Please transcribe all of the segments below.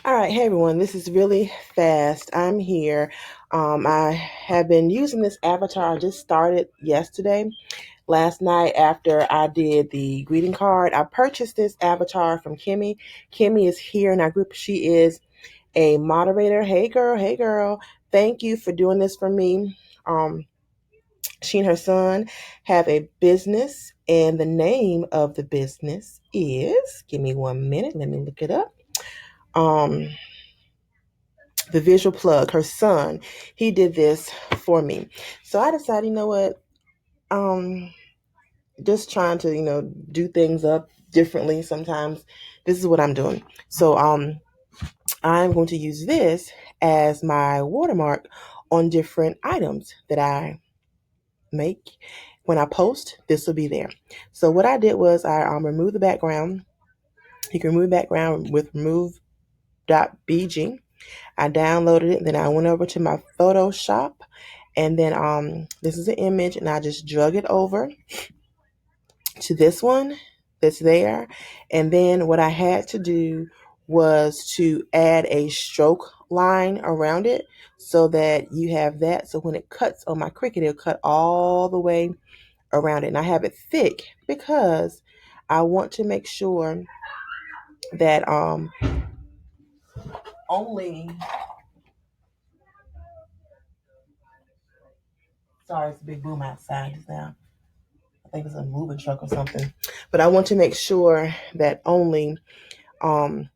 All right, hey everyone, this is really fast. I'm here. I have been using this avatar. I just started yesterday. Last night, after I did the greeting card, I purchased this avatar from Kimmy. Kimmy is here in our group. She is a moderator. Hey girl, hey girl. Thank you for doing this for me. She and her son have a business, and the name of the business is, give me 1 minute, let me look it up. Um, the visual plug, her son, he did this for me. So I decided, you know what, just trying to, do things up differently sometimes. This is what I'm doing. So I'm going to use this as my watermark on different items that I make. When I post, this will be there. So what I did was I removed the background. You can remove the background with remove.bg. I downloaded it, then I went over to my Photoshop, and then this is an image, and I just drug it over to this one that's there. And then what I had to do was to add a stroke line around it so that you have that. So when it cuts on my Cricut, it'll cut all the way around it. And I have it thick because I want to make sure that only, sorry, it's a big boom outside just now. I think it's a moving truck or something. But I want to make sure that only, um,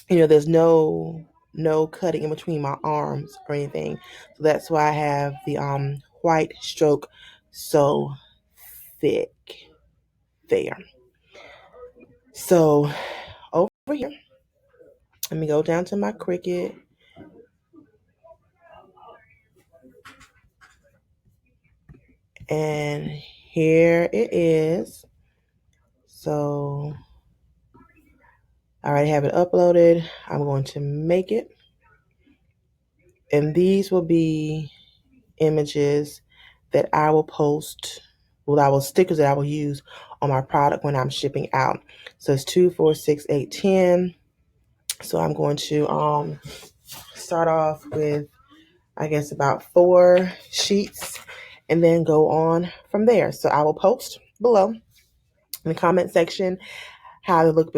there's no cutting in between my arms or anything. So that's why I have the white stroke so thick there. So over here, let me go down to my Cricut. And here it is. So I already have it uploaded. I'm going to make it. And these will be images that I will post, stickers that I will use on my product when I'm shipping out. So it's 2, 4, 6, 8, 10. So I'm going to start off with, I guess, about 4 sheets and then go on from there. So I will post below in the comment section how they look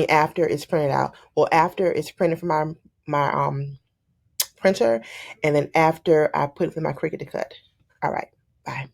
after it's printed out. Well, after it's printed from my printer, and then after I put it in my Cricut to cut. All right, bye.